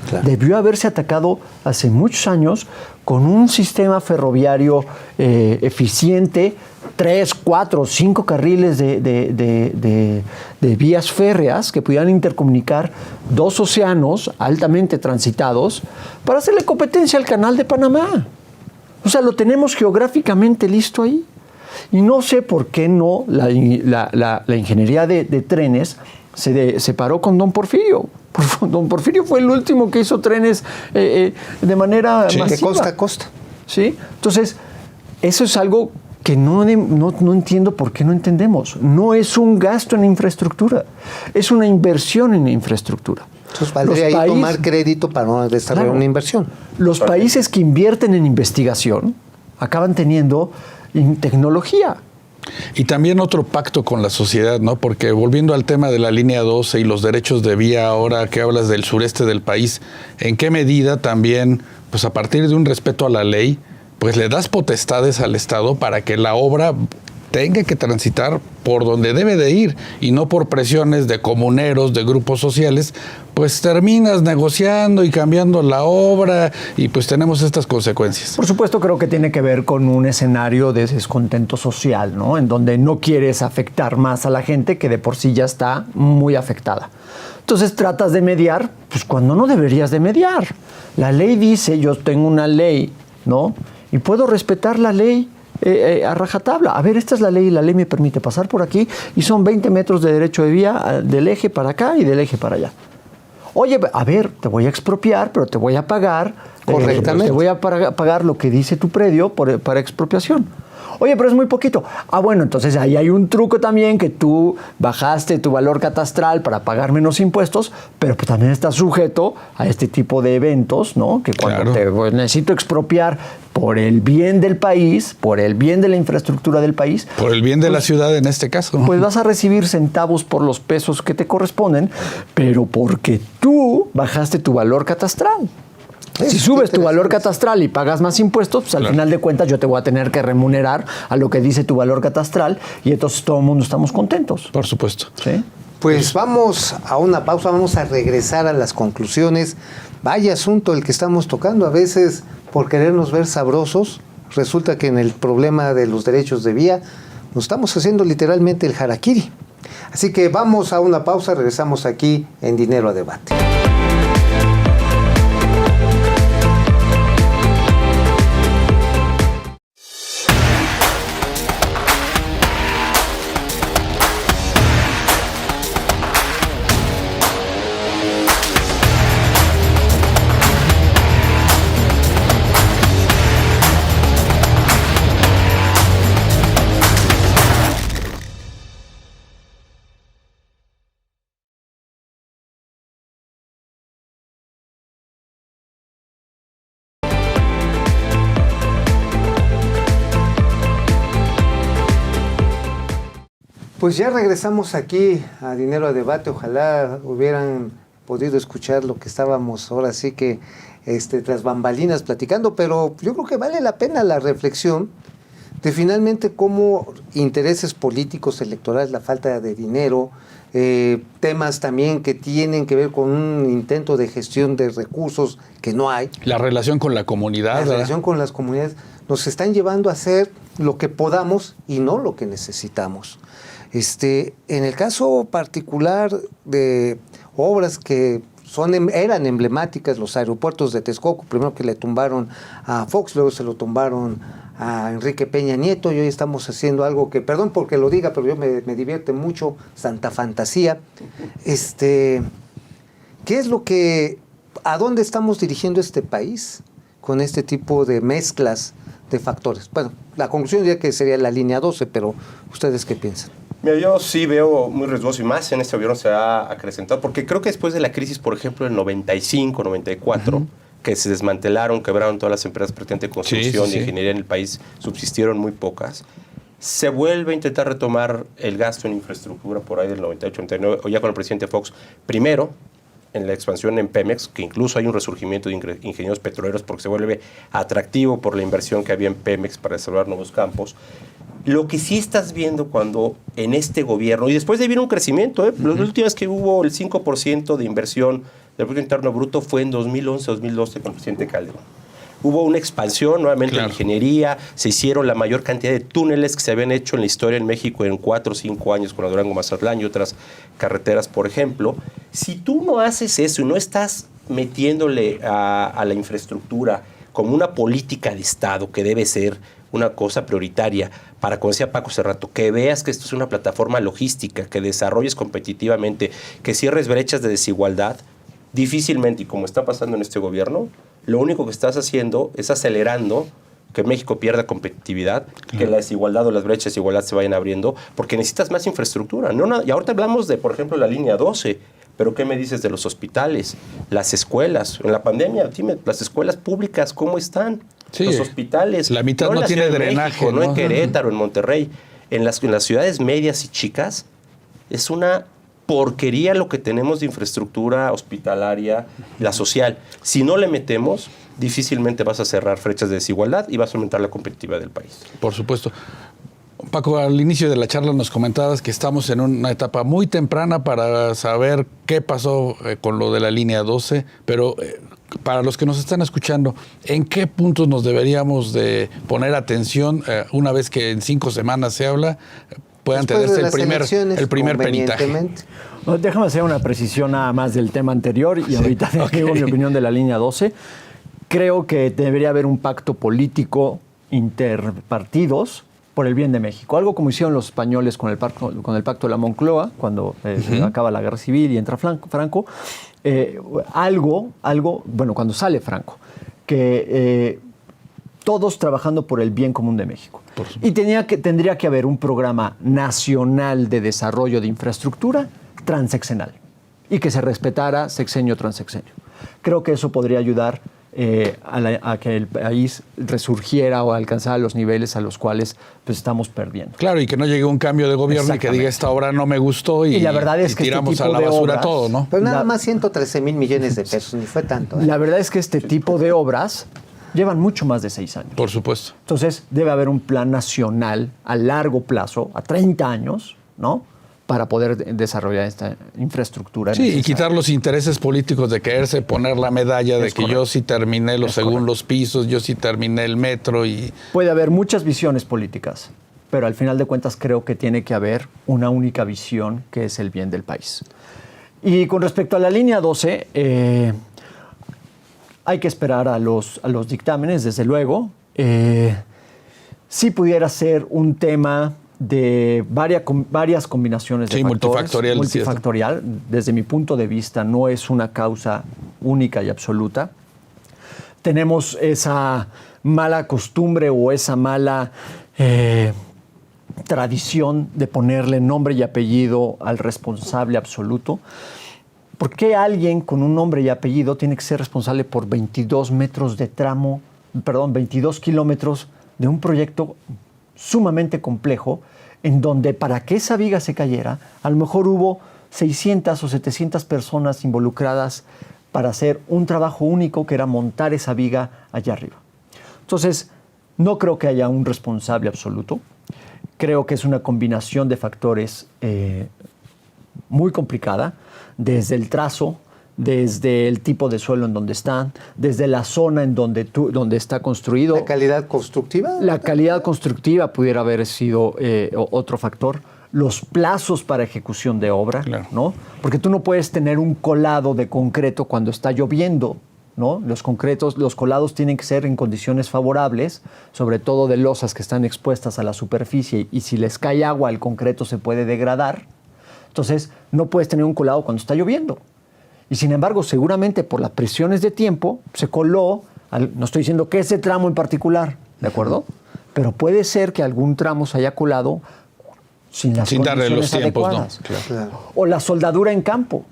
Claro. Debió haberse atacado hace muchos años con un sistema ferroviario eficiente, 3, 4, 5 carriles de vías férreas que pudieran intercomunicar 2 océanos altamente transitados para hacerle competencia al Canal de Panamá. O sea, lo tenemos geográficamente listo ahí. Y no sé por qué no la ingeniería de trenes se separó con Don Porfirio. Don Porfirio fue el último que hizo trenes de manera masiva. De costa a costa. ¿Sí? Entonces, eso es algo que no entiendo por qué no entendemos. No es un gasto en infraestructura, es una inversión en infraestructura. Entonces valdría ahí tomar crédito para desarrollar una inversión. Los países que invierten en investigación acaban teniendo tecnología. Y también otro pacto con la sociedad, ¿no? Porque volviendo al tema de la línea 12 y los derechos de vía, ahora que hablas del sureste del país, ¿en qué medida también, pues a partir de un respeto a la ley, pues le das potestades al Estado para que la obra tenga que transitar por donde debe de ir y no por presiones de comuneros, de grupos sociales, pues terminas negociando y cambiando la obra y pues tenemos estas consecuencias. Por supuesto, creo que tiene que ver con un escenario de descontento social, ¿no? En donde no quieres afectar más a la gente que de por sí ya está muy afectada. Entonces tratas de mediar, pues cuando no deberías de mediar. La ley dice, yo tengo una ley, ¿no? Y puedo respetar la ley a rajatabla. A ver, esta es la ley y la ley me permite pasar por aquí y son 20 metros de derecho de vía del eje para acá y del eje para allá. Oye, a ver, te voy a expropiar, pero te voy a pagar. Correctamente. Te voy a pagar lo que dice tu predio para expropiación. Oye, pero es muy poquito. Ah, bueno, entonces ahí hay un truco también, que tú bajaste tu valor catastral para pagar menos impuestos, pero pues también estás sujeto a este tipo de eventos, ¿no? Que cuando te necesito expropiar por el bien del país, por el bien de la infraestructura del país. Por el bien de la ciudad en este caso. Pues vas a recibir centavos por los pesos que te corresponden, pero porque tú bajaste tu valor catastral. Si subes tu valor catastral y pagas más impuestos, pues al final de cuentas yo te voy a tener que remunerar a lo que dice tu valor catastral y entonces todo el mundo estamos contentos. Por supuesto. ¿Sí? Pues vamos a una pausa, vamos a regresar a las conclusiones. Vaya asunto el que estamos tocando. A veces, por querernos ver sabrosos, resulta que en el problema de los derechos de vía nos estamos haciendo literalmente el harakiri. Así que vamos a una pausa, regresamos aquí en Dinero a Debate. Pues ya regresamos aquí a Dinero a Debate. Ojalá hubieran podido escuchar lo que estábamos ahora sí que tras bambalinas platicando, pero yo creo que vale la pena la reflexión de finalmente cómo intereses políticos, electorales, la falta de dinero, temas también que tienen que ver con un intento de gestión de recursos que no hay. La relación con la comunidad. La relación con las comunidades nos están llevando a hacer lo que podamos y no lo que necesitamos. En el caso particular de obras que eran emblemáticas, los aeropuertos de Texcoco, primero que le tumbaron a Fox, luego se lo tumbaron a Enrique Peña Nieto, y hoy estamos haciendo algo que, perdón porque lo diga, pero yo me divierte mucho, Santa Fantasía. ¿Qué es a dónde estamos dirigiendo este país con este tipo de mezclas de factores? Bueno, la conclusión diría que sería la línea 12, pero ¿ustedes qué piensan? Mira, yo sí veo muy riesgoso, y más en este gobierno se ha acrecentado, porque creo que después de la crisis, por ejemplo, del 95, 94, que se desmantelaron, quebraron todas las empresas prácticamente de construcción y ingeniería en el país, subsistieron muy pocas, se vuelve a intentar retomar el gasto en infraestructura por ahí del 98, 99, o ya con el presidente Fox, primero en la expansión en Pemex, que incluso hay un resurgimiento de ingenieros petroleros porque se vuelve atractivo por la inversión que había en Pemex para desarrollar nuevos campos. Lo que sí estás viendo cuando en este gobierno, y después de viene un crecimiento, las últimas que hubo el 5% de inversión del Producto Interno Bruto fue en 2011-2012 con el presidente Calderón. Hubo una expansión nuevamente en ingeniería, se hicieron la mayor cantidad de túneles que se habían hecho en la historia en México en 4 o 5 años con la Durango-Mazatlán y otras carreteras, por ejemplo. Si tú no haces eso y no estás metiéndole a la infraestructura como una política de Estado que debe ser una cosa prioritaria para, como decía Paco hace rato, que veas que esto es una plataforma logística, que desarrolles competitivamente, que cierres brechas de desigualdad, difícilmente, y como está pasando en este gobierno, lo único que estás haciendo es acelerando que México pierda competitividad, que la desigualdad o las brechas de desigualdad se vayan abriendo, porque necesitas más infraestructura. Y ahorita hablamos de, por ejemplo, la línea 12, pero ¿qué me dices de los hospitales, las escuelas? En la pandemia, dime, las escuelas públicas, ¿cómo están? Sí, los hospitales. La mitad no tiene drenaje. México, no en Querétaro, en Monterrey. En las ciudades medias y chicas, es una porquería lo que tenemos de infraestructura hospitalaria, la social. Si no le metemos, difícilmente vas a cerrar brechas de desigualdad y vas a aumentar la competitividad del país. Por supuesto. Paco, al inicio de la charla nos comentabas que estamos en una etapa muy temprana para saber qué pasó con lo de la línea 12, pero para los que nos están escuchando, ¿en qué puntos nos deberíamos de poner atención una vez que en 5 semanas se habla? Puedan tenerse el primer peritaje. No, déjame hacer una precisión nada más del tema anterior y ahorita digo mi opinión de la línea 12. Creo que debería haber un pacto político interpartidos por el bien de México. Algo como hicieron los españoles con el pacto de la Moncloa, cuando se acaba la guerra civil y entra Franco. Cuando sale Franco, que todos trabajando por el bien común de México. Y tendría que haber un programa nacional de desarrollo de infraestructura transeccional y que se respetara sexenio tras sexenio. Creo que eso podría ayudar a que el país resurgiera o alcanzara los niveles a los cuales pues, estamos perdiendo. Claro, y que no llegue un cambio de gobierno y que diga esta obra no me gustó y la verdad es que tiramos a la basura todo, ¿no? Pero nada más 113 mil millones de pesos, ni fue tanto. La verdad es que este tipo de obras llevan mucho más de 6 años. Por supuesto. Entonces, debe haber un plan nacional a largo plazo, a 30 años, ¿no?, para poder desarrollar esta infraestructura. Sí, necesaria. Y quitar los intereses políticos de quererse poner la medalla de que yo sí terminé los segundos pisos, yo sí terminé el metro y... Puede haber muchas visiones políticas, pero al final de cuentas creo que tiene que haber una única visión que es el bien del país. Y con respecto a la línea 12, hay que esperar a los dictámenes, desde luego. Sí pudiera ser un tema de varias combinaciones de factores. Multifactorial. Desde mi punto de vista, no es una causa única y absoluta. Tenemos esa mala costumbre o esa mala tradición de ponerle nombre y apellido al responsable absoluto. ¿Por qué alguien con un nombre y apellido tiene que ser responsable por 22 kilómetros de un proyecto sumamente complejo, en donde para que esa viga se cayera, a lo mejor hubo 600 o 700 personas involucradas para hacer un trabajo único que era montar esa viga allá arriba. Entonces, no creo que haya un responsable absoluto. Creo que es una combinación de factores muy complicada, desde el trazo, desde el tipo de suelo en donde están, desde la zona en donde está construido. ¿La calidad constructiva? La calidad constructiva pudiera haber sido otro factor. Los plazos para ejecución de obra, claro, ¿no? Porque tú no puedes tener un colado de concreto cuando está lloviendo, ¿no? Los colados tienen que ser en condiciones favorables, sobre todo de losas que están expuestas a la superficie, y si les cae agua, el concreto se puede degradar. Entonces, no puedes tener un colado cuando está lloviendo. Y sin embargo, seguramente por las presiones de tiempo, se coló, no estoy diciendo que ese tramo en particular, ¿de acuerdo? Pero puede ser que algún tramo se haya colado sin darle los tiempos, adecuadas. ¿no? Claro. O la soldadura en campo.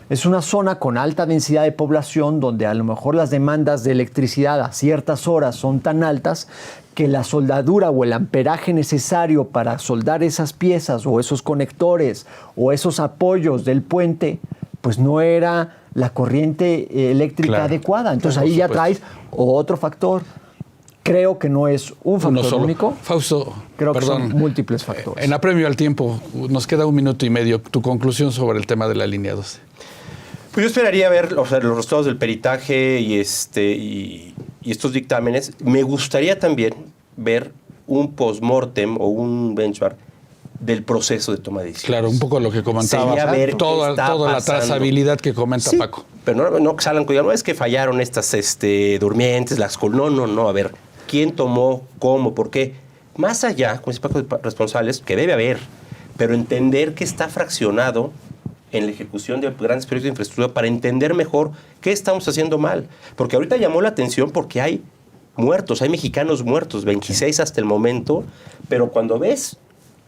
Es una zona con alta densidad de población donde a lo mejor las demandas de electricidad a ciertas horas son tan altas que la soldadura o el amperaje necesario para soldar esas piezas o esos conectores o esos apoyos del puente, pues no era la corriente eléctrica adecuada. Entonces ahí ya traes otro factor. Creo que no es un factor único. Fausto, creo perdón, que son múltiples factores. En apremio al tiempo, nos queda 1 minuto y medio. Tu conclusión sobre el tema de la línea 12. Pues yo esperaría ver los resultados del peritaje y estos dictámenes. Me gustaría también ver un post-mortem o un benchmark del proceso de toma de decisiones. Claro, un poco lo que comentaba. Ver toda la trazabilidad que comenta Paco. Pero no que salgan con, no es que fallaron estas durmientes, no, a ver, ¿quién tomó, cómo, por qué? Más allá, con ese Paco de responsables, que debe haber, pero entender que está fraccionado en la ejecución de grandes proyectos de infraestructura para entender mejor qué estamos haciendo mal. Porque ahorita llamó la atención porque hay muertos, hay mexicanos muertos, 26 hasta el momento, pero cuando ves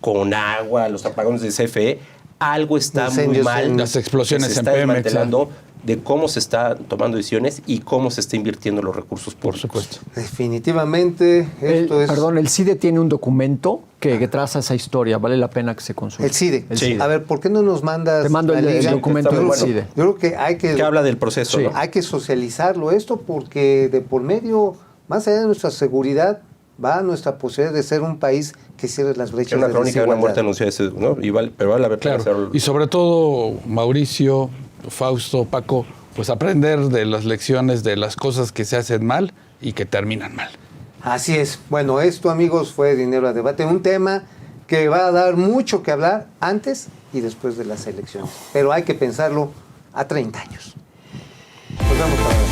con agua, los apagones de CFE, algo está muy mal. Las explosiones se en está Pemex. desmantelando de cómo se está tomando decisiones y cómo se está invirtiendo los recursos públicos. Por supuesto. Definitivamente esto es... Perdón, el CIDE tiene un documento que traza esa historia. Vale la pena que se consulte. El CIDE. Sí. A ver, ¿por qué no nos mandas Te mando la el liga? documento del bueno. CIDE. Yo creo que hay Que habla del proceso, Sí. ¿no? hay que socializarlo esto porque de por medio, más allá de nuestra seguridad, va nuestra posibilidad de ser un país que cierre las brechas Es una de crónica de una muerte desigualdad. anunciada, ¿no? Pero vale la pena Claro. hacerlo. Y sobre todo, Mauricio, Fausto, Paco, pues aprender de las lecciones de las cosas que se hacen mal y que terminan mal. Así es. Bueno, esto, amigos, fue Dinero a Debate, un tema que va a dar mucho que hablar antes y después de las elecciones. Pero hay que pensarlo a 30 años. Nos vemos para